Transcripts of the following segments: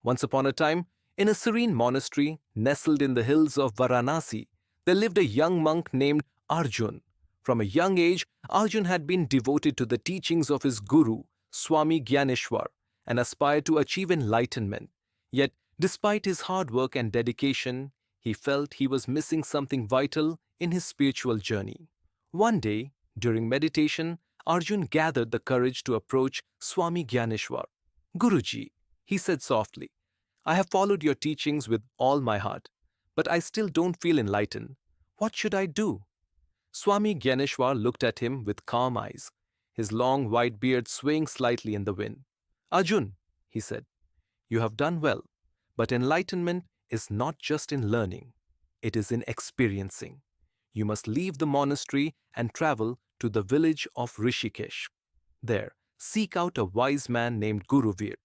Once upon a time, in a serene monastery nestled in the hills of Varanasi, there lived a young monk named Arjun. From a young age, Arjun had been devoted to the teachings of his guru, Swami Gyaneshwar, and aspired to achieve enlightenment. Yet, despite his hard work and dedication, he felt he was missing something vital in his spiritual journey. One day, during meditation, Arjun gathered the courage to approach Swami Gyaneshwar. Guruji, he said softly, I have followed your teachings with all my heart, but I still don't feel enlightened. What should I do? Swami Gyaneshwar looked at him with calm eyes, his long white beard swaying slightly in the wind. Arjun, he said, you have done well, but enlightenment is not just in learning, it is in experiencing. You must leave the monastery and travel to the village of Rishikesh. There, seek out a wise man named Guruvir.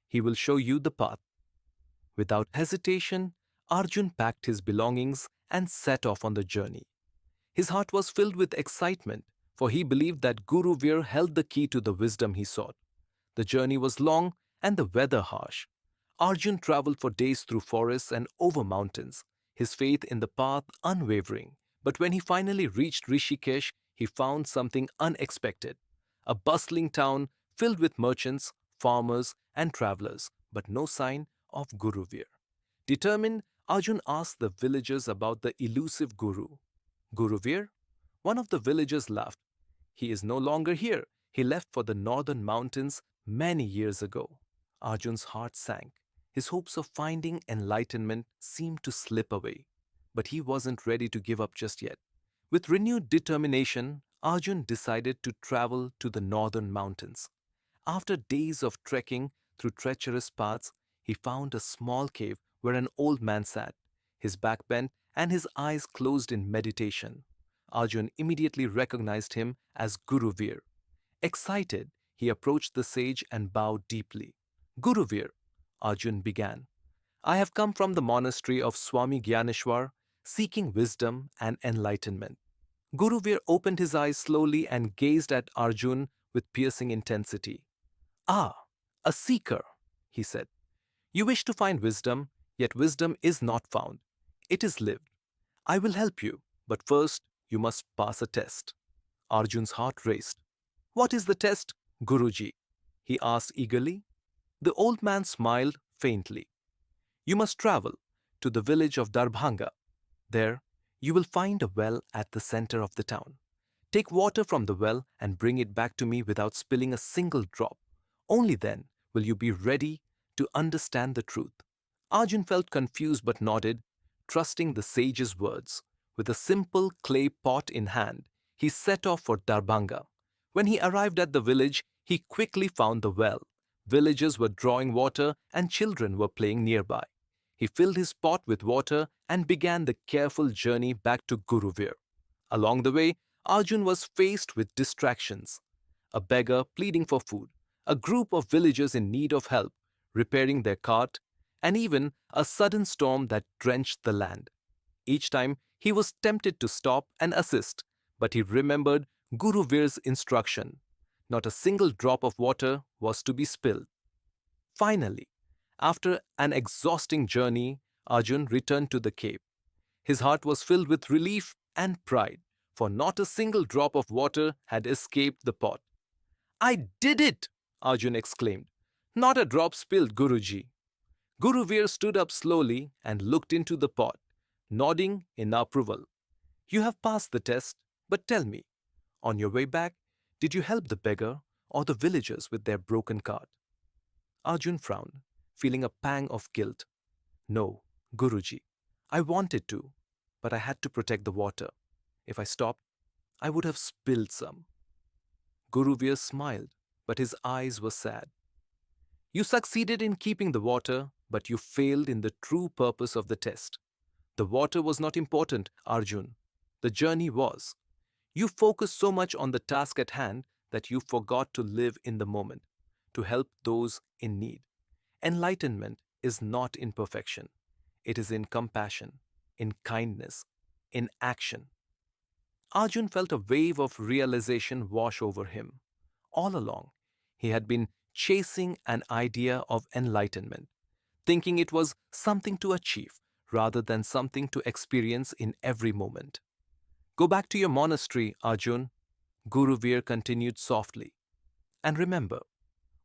He will show you the path. Without hesitation, Arjun packed his belongings and set off on the journey. His heart was filled with excitement, for he believed that Guruvir held the key to the wisdom he sought. The journey was long and the weather harsh. Arjun traveled for days through forests and over mountains, his faith in the path unwavering. But when he finally reached Rishikesh, he found something unexpected. A bustling town filled with merchants, farmers, and travelers, but no sign of Guruvir. Determined, Arjun asked the villagers about the elusive Guru. Guruvir? One of the villagers laughed. He is no longer here. He left for the northern mountains many years ago. Arjun's heart sank. His hopes of finding enlightenment seemed to slip away. But he wasn't ready to give up just yet. With renewed determination, Arjun decided to travel to the northern mountains. After days of trekking through treacherous paths, he found a small cave where an old man sat, his back bent and his eyes closed in meditation. Arjun immediately recognized him as Guruvir. Excited, he approached the sage and bowed deeply. Guruvir, Arjun began, I have come from the monastery of Swami Gyaneshwar, seeking wisdom and enlightenment. Guruvir opened his eyes slowly and gazed at Arjun with piercing intensity. Ah, a seeker, he said. You wish to find wisdom, yet wisdom is not found. It is lived. I will help you, but first you must pass a test. Arjun's heart raced. What is the test, Guruji? He asked eagerly. The old man smiled faintly. You must travel to the village of Darbhanga. There, you will find a well at the center of the town. Take water from the well and bring it back to me without spilling a single drop. Only then will you be ready to understand the truth. Arjun felt confused but nodded, trusting the sage's words. With a simple clay pot in hand, he set off for Darbhanga. When he arrived at the village, he quickly found the well. Villagers were drawing water and children were playing nearby. He filled his pot with water and began the careful journey back to Guruvir. Along the way, Arjun was faced with distractions. A beggar pleading for food, a group of villagers in need of help, repairing their cart, and even a sudden storm that drenched the land. Each time, he was tempted to stop and assist, but he remembered Guruvir's instruction. Not a single drop of water was to be spilled. Finally, after an exhausting journey, Arjun returned to the cave. His heart was filled with relief and pride, for not a single drop of water had escaped the pot. I did it! Arjun exclaimed. Not a drop spilled, Guruji. Guruvir stood up slowly and looked into the pot, nodding in approval. You have passed the test, but tell me, on your way back, did you help the beggar or the villagers with their broken cart? Arjun frowned, feeling a pang of guilt. No, Guruji, I wanted to, but I had to protect the water. If I stopped, I would have spilled some. Guruvir smiled, but his eyes were sad. You succeeded in keeping the water, but you failed in the true purpose of the test. The water was not important, Arjun. The journey was. You focused so much on the task at hand that you forgot to live in the moment, to help those in need. Enlightenment is not in perfection. It is in compassion, in kindness, in action. Arjun felt a wave of realization wash over him. All along, he had been chasing an idea of enlightenment. thinking it was something to achieve rather than something to experience in every moment. Go back to your monastery, Arjun, Guru Veer continued softly. And remember,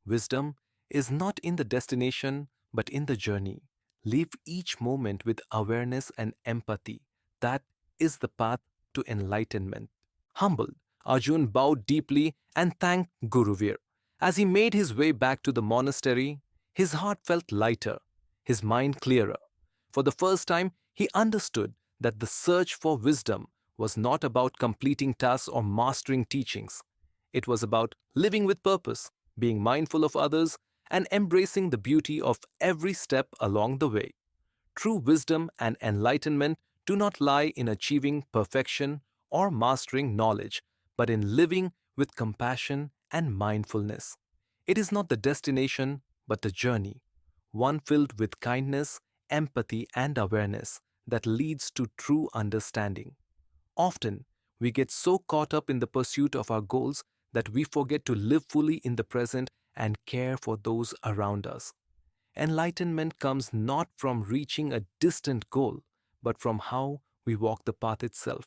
wisdom is not in the destination but in the journey. Live each moment with awareness and empathy. That is the path to enlightenment. Humbled, Arjun bowed deeply and thanked Guruvir. As he made his way back to the monastery, his heart felt lighter, his mind clearer. For the first time, he understood that the search for wisdom was not about completing tasks or mastering teachings. It was about living with purpose, being mindful of others, and embracing the beauty of every step along the way. True wisdom and enlightenment do not lie in achieving perfection or mastering knowledge, but in living with compassion and mindfulness. It is not the destination, but the journey, one filled with kindness, empathy, and awareness that leads to true understanding. Often, we get so caught up in the pursuit of our goals that we forget to live fully in the present and care for those around us. Enlightenment comes not from reaching a distant goal, but from how we walk the path itself.